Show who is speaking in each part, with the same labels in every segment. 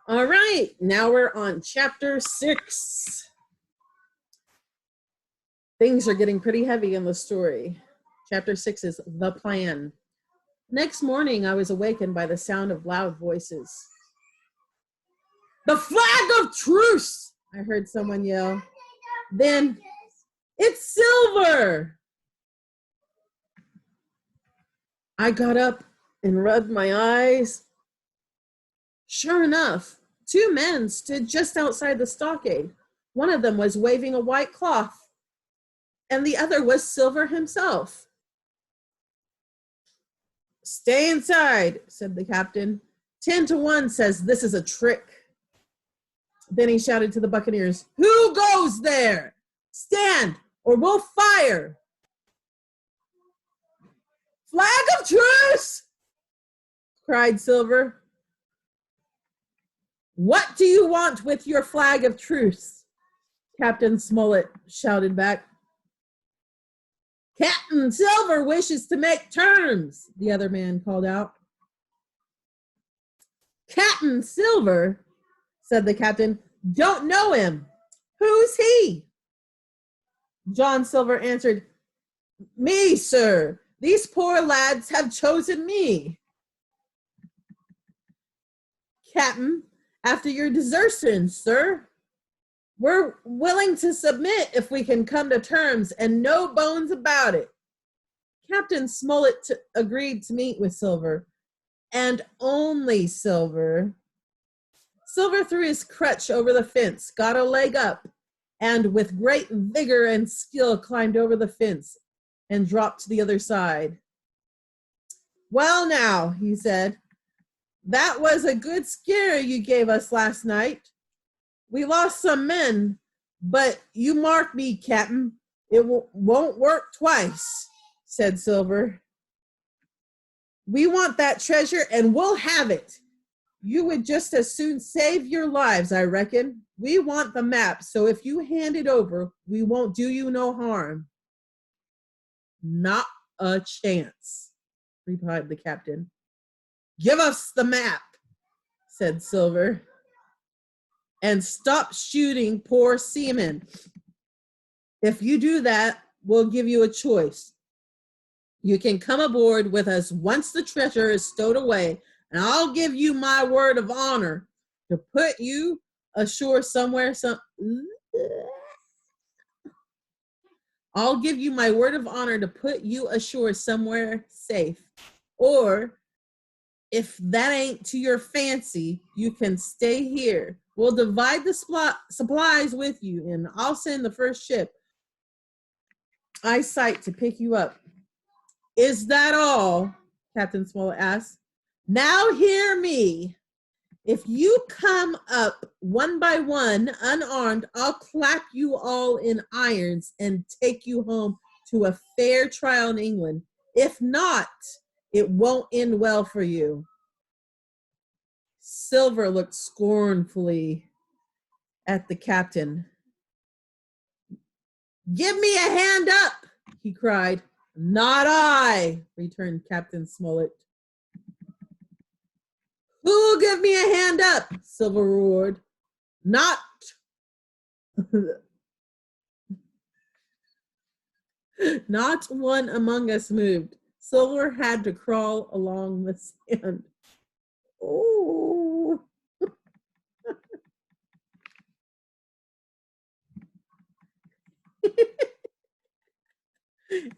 Speaker 1: All right, now we're on chapter 6. Things are getting pretty heavy in the story. Chapter 6 is The Plan. Next morning, I was awakened by the sound of loud voices. "The flag of truce!" I heard someone yell. Then, "It's Silver!" I got up and rubbed my eyes. Sure enough, 2 men stood just outside the stockade. One of them was waving a white cloth, and the other was Silver himself. "Stay inside," said the captain. 10-1 says this is a trick. Then he shouted to the buccaneers, "Who goes there? Stand, or we'll fire." "Flag of truce!" cried Silver. "What do you want with your flag of truce?" Captain Smollett shouted back. "Captain Silver wishes to make terms," the other man called out. "Captain Silver," said the captain. "Don't know him. Who's he?" John Silver answered, "Me, sir. These poor lads have chosen me." "Captain, after your desertion, sir, we're willing to submit if we can come to terms, and no bones about it." Captain Smollett agreed to meet with Silver, and only Silver. Silver threw his crutch over the fence, got a leg up, and with great vigor and skill climbed over the fence and dropped to the other side. "Well now," he said, "that was a good scare you gave us last night. We lost some men, but you mark me, Captain, it won't work twice," said Silver. "We want that treasure, and we'll have it. You would just as soon save your lives, I reckon. We want the map, so if you hand it over, we won't do you no harm." "Not a chance," replied the captain. "Give us the map," said Silver, "and stop shooting poor seamen. If you do that, we'll give you a choice. You can come aboard with us once the treasure is stowed away, and I'll give you my word of honor to put you ashore somewhere. I'll give you my word of honor to put you ashore somewhere safe. Or, if that ain't to your fancy, you can stay here. We'll divide the supplies with you, and I'll send the first ship I sight to pick you up." "Is that all?" Captain Smollett asked. "Now hear me. If you come up one by one, unarmed, I'll clap you all in irons and take you home to a fair trial in England. If not, it won't end well for you." Silver looked scornfully at the captain. "Give me a hand up," he cried. "Not I," returned Captain Smollett. "Who'll give me a hand up?" Silver roared. Not one among us moved. Silver had to crawl along the sand. Oh.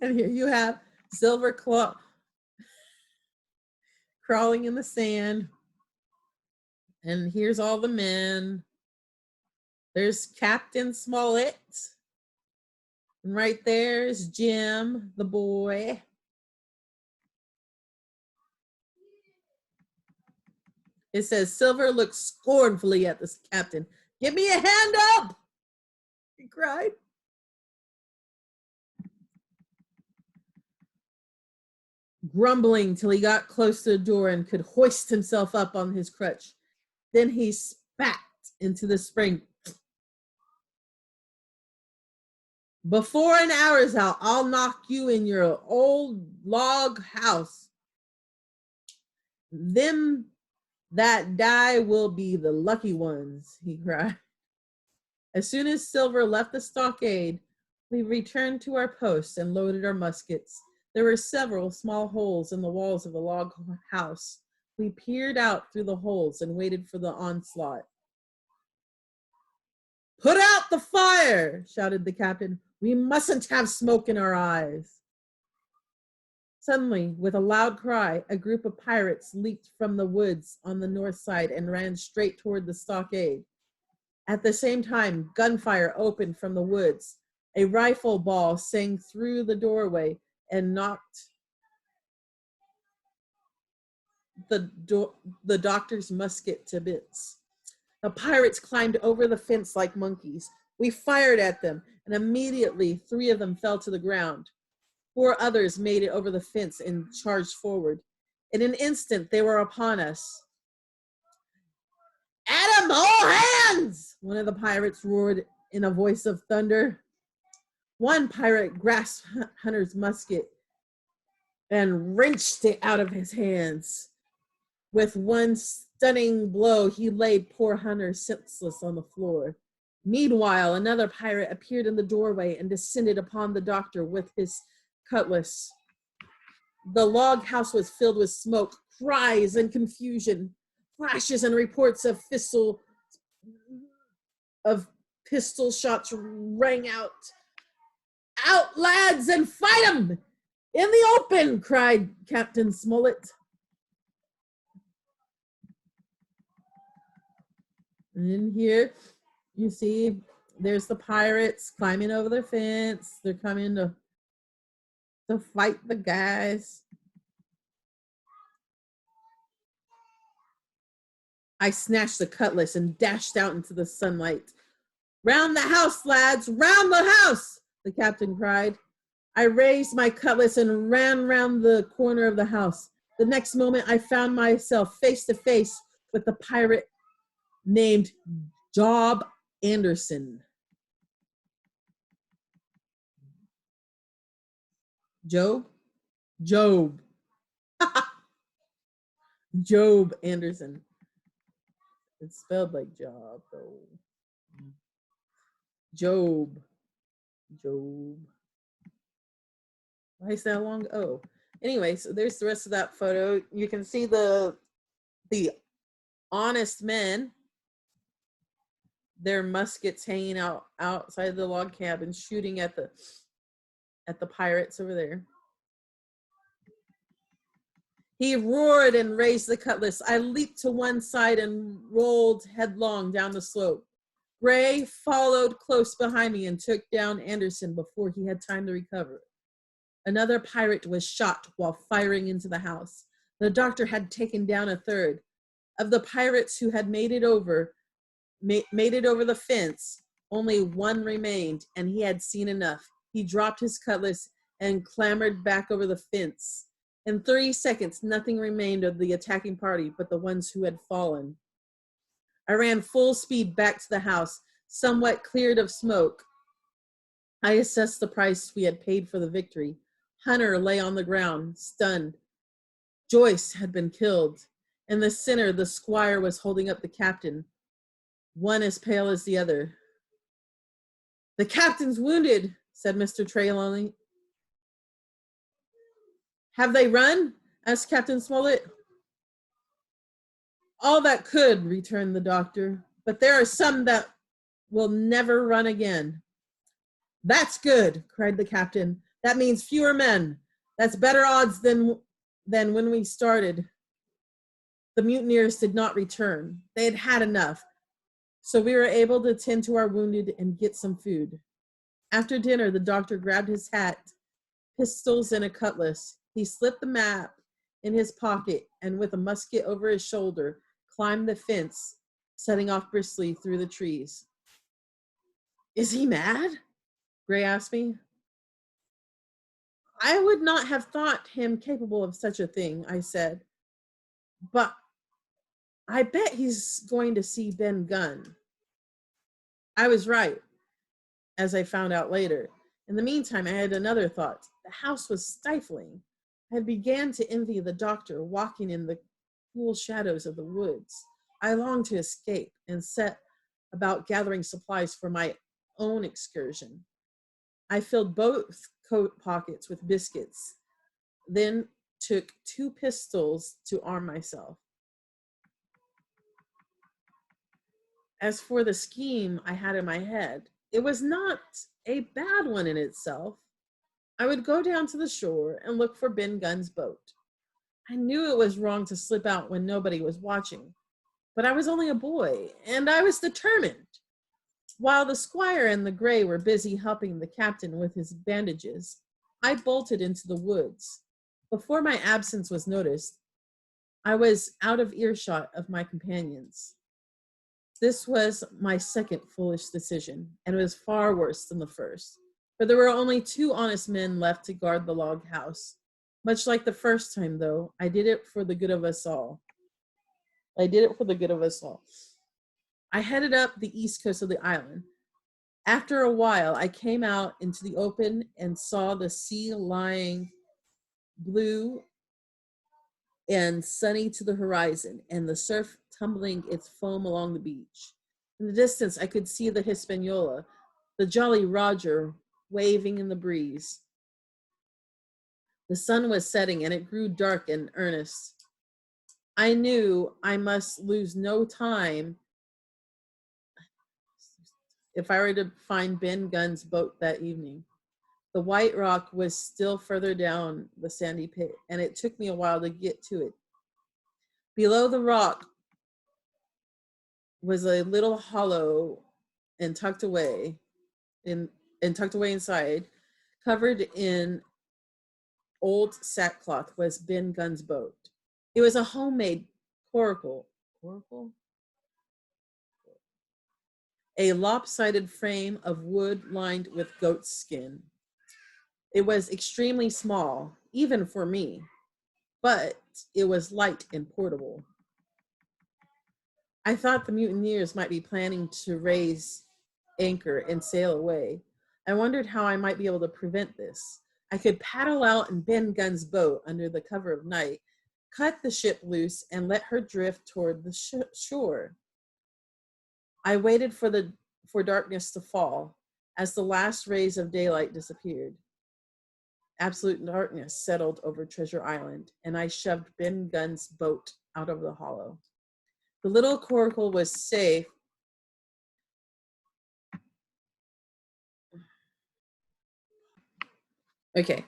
Speaker 1: And here you have Silver crawling in the sand. And here's all the men. There's Captain Smollett. And right there is Jim, the boy. It says, Silver looked scornfully at the captain. "Give me a hand up," he cried. Grumbling till he got close to the door and could hoist himself up on his crutch. Then he spat into the spring. "Before an hour's out, I'll knock you in your old log house. Them That die will be the lucky ones, he cried. As soon as Silver left the stockade, we returned to our posts and loaded our muskets. There were several small holes in the walls of the log house. We peered out through the holes and waited for the onslaught. Put out the fire, shouted the captain. We mustn't have smoke in our eyes. Suddenly, with a loud cry, a group of pirates leaped from the woods on the north side and ran straight toward the stockade. At the same time, gunfire opened from the woods. A rifle ball sang through the doorway and knocked the doctor's musket to bits. The pirates climbed over the fence like monkeys. We fired at them, and immediately 3 of them fell to the ground. 4 others made it over the fence and charged forward. In an instant, they were upon us. At 'em, all hands! One of the pirates roared in a voice of thunder. One pirate grasped Hunter's musket and wrenched it out of his hands. With one stunning blow, he laid poor Hunter senseless on the floor. Meanwhile, another pirate appeared in the doorway and descended upon the doctor with his cutlass. The log house was filled with smoke, cries, and confusion. Flashes and reports of pistol shots rang out. Out, lads, and fight 'em! In the open, cried Captain Smollett. And in here, you see, there's the pirates climbing over the fence. They're coming to fight the guys. I snatched the cutlass and dashed out into the sunlight. Round the house, lads, round the house, the captain cried. I raised my cutlass and ran round the corner of the house. The next moment, I found myself face to face with the pirate named Job Anderson. Job? Job. Job Anderson. It's spelled like Job, though. Job. Why is that long? Oh. Anyway, so there's the rest of that photo. You can see the honest men, their muskets hanging out outside the log cabin, shooting at the pirates over there. He roared and raised the cutlass. I leaped to one side and rolled headlong down the slope. Gray followed close behind me and took down Anderson before he had time to recover. Another pirate was shot while firing into the house. The doctor had taken down a third. Of the pirates who had made it over the fence, only one remained, and he had seen enough. He dropped his cutlass and clambered back over the fence. In 3 seconds, nothing remained of the attacking party but the ones who had fallen. I ran full speed back to the house, somewhat cleared of smoke. I assessed the price we had paid for the victory. Hunter lay on the ground, stunned. Joyce had been killed. In the center, the squire was holding up the captain, one as pale as the other. The captain's wounded, said Mr. Trelawney. Have they run? Asked Captain Smollett. All that could, returned the doctor, but there are some that will never run again. That's good, cried the captain. That means fewer men. That's better odds than when we started. The mutineers did not return. They had had enough, so we were able to tend to our wounded and get some food. After dinner, the doctor grabbed his hat, pistols, and a cutlass. He slipped the map in his pocket and with a musket over his shoulder, climbed the fence, setting off briskly through the trees. Is he mad? Gray asked me. I would not have thought him capable of such a thing, I said. But I bet he's going to see Ben Gunn. I was right, as I found out later. In the meantime, I had another thought. The house was stifling. I began to envy the doctor walking in the cool shadows of the woods. I longed to escape and set about gathering supplies for my own excursion. I filled both coat pockets with biscuits, then took 2 pistols to arm myself. As for the scheme I had in my head, it was not a bad one in itself. I would go down to the shore and look for Ben Gunn's boat. I knew it was wrong to slip out when nobody was watching, but I was only a boy, and I was determined. While the squire and the gray were busy helping the captain with his bandages, I bolted into the woods. Before my absence was noticed, I was out of earshot of my companions. This was my second foolish decision, and it was far worse than the first, for there were only 2 honest men left to guard the log house. Much like the first time, though, I did it for the good of us all. I headed up the east coast of the island. After a while, I came out into the open and saw the sea lying blue and sunny to the horizon, and the surf tumbling its foam along the beach. In the distance, I could see the Hispaniola, the Jolly Roger, waving in the breeze. The sun was setting, and it grew dark and earnest. I knew I must lose no time if I were to find Ben Gunn's boat that evening. The White Rock was still further down the sandy pit, and it took me a while to get to it. Below the rock was a little hollow and tucked away inside, covered in old sackcloth, was Ben Gunn's boat. It was a homemade coracle, a lopsided frame of wood lined with goat skin. It was extremely small, even for me, but it was light and portable. I thought the mutineers might be planning to raise anchor and sail away. I wondered how I might be able to prevent this. I could paddle out in Ben Gunn's boat under the cover of night, cut the ship loose, and let her drift toward the shore. I waited for darkness to fall as the last rays of daylight disappeared. Absolute darkness settled over Treasure Island, and I shoved Ben Gunn's boat out of the hollow. The little coracle was safe. Okay.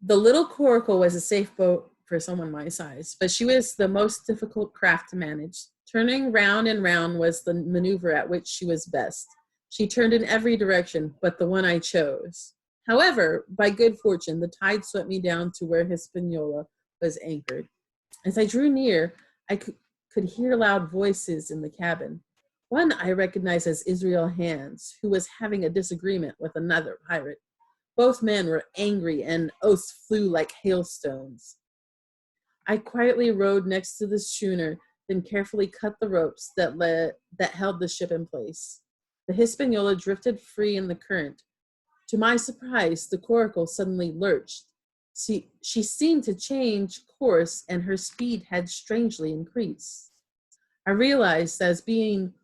Speaker 1: The little coracle was a safe boat for someone my size, but she was the most difficult craft to manage. Turning round and round was the maneuver at which she was best. She turned in every direction but the one I chose. However, by good fortune, the tide swept me down to where Hispaniola was anchored. As I drew near, I could hear loud voices in the cabin. One I recognized as Israel Hands, who was having a disagreement with another pirate. Both men were angry, and oaths flew like hailstones. I quietly rowed next to the schooner, then carefully cut the ropes that held the ship in place. The Hispaniola drifted free in the current. To my surprise, the coracle suddenly lurched. She seemed to change course, and her speed had strangely increased. I realized that I was being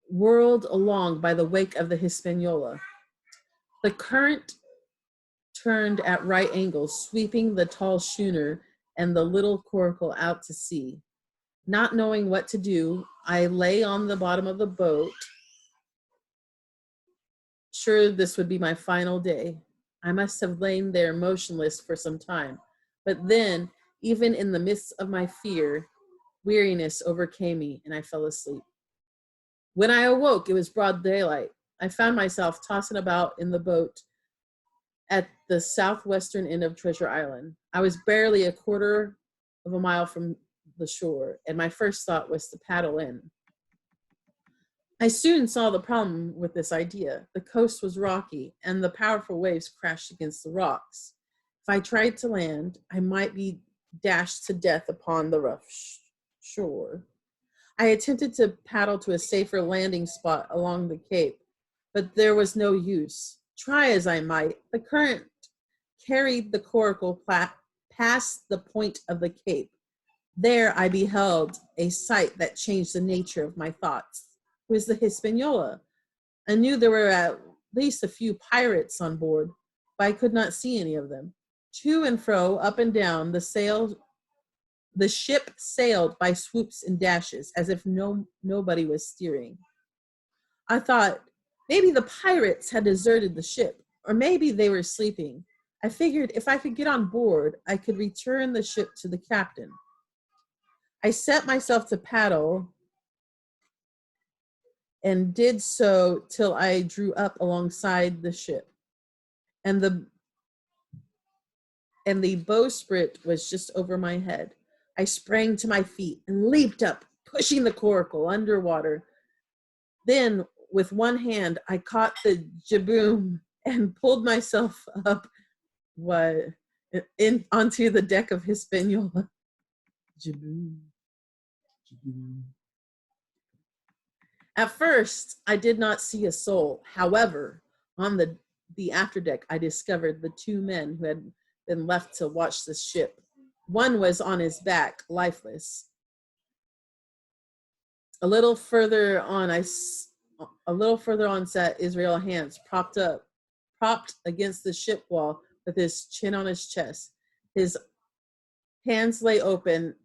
Speaker 1: whirled along by the wake of the Hispaniola. The current turned at right angles, sweeping the tall schooner and the little coracle out to sea. Not knowing what to do, I lay on the bottom of the boat, sure this would be my final day. I must have lain there motionless for some time, but then, even in the midst of my fear, weariness overcame me and I fell asleep. When I awoke, it was broad daylight. I found myself tossing about in the boat at the southwestern end of Treasure Island. I was barely a quarter of a mile from the shore, and my first thought was to paddle in. I soon saw the problem with this idea. The coast was rocky, and the powerful waves crashed against the rocks. If I tried to land, I might be dashed to death upon the rough shore. I attempted to paddle to a safer landing spot along the cape, but there was no use. Try as I might, the current carried the coracle past the point of the cape. There I beheld a sight that changed the nature of my thoughts. It was the Hispaniola. I knew there were at least a few pirates on board, but I could not see any of them. To and fro, up and down, the ship sailed by swoops and dashes, as if nobody was steering. I thought maybe the pirates had deserted the ship, or maybe they were sleeping. I figured if I could get on board, I could return the ship to the captain. I set myself to paddle and did so till I drew up alongside the ship. And the bowsprit was just over my head. I sprang to my feet and leaped up, pushing the coracle underwater. Then, with one hand, I caught the jibboom and pulled myself up onto the deck of Hispaniola. Jibboom. Jibboom. At first, I did not see a soul. However, on the afterdeck, I discovered the two men who had been left to watch the ship. One was on his back, lifeless. A little further on sat Israel Hands, propped against the ship wall with his chin on his chest. His hands lay open,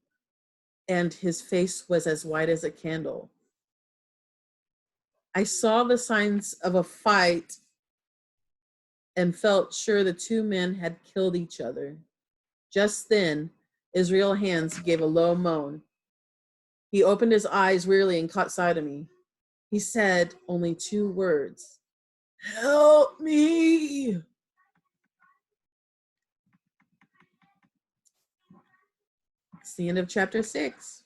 Speaker 1: and his face was as white as a candle. I saw the signs of a fight and felt sure the two men had killed each other. Just then, Israel Hands gave a low moan. He opened his eyes wearily and caught sight of me. He said only two words, "Help me." It's the end of chapter 6.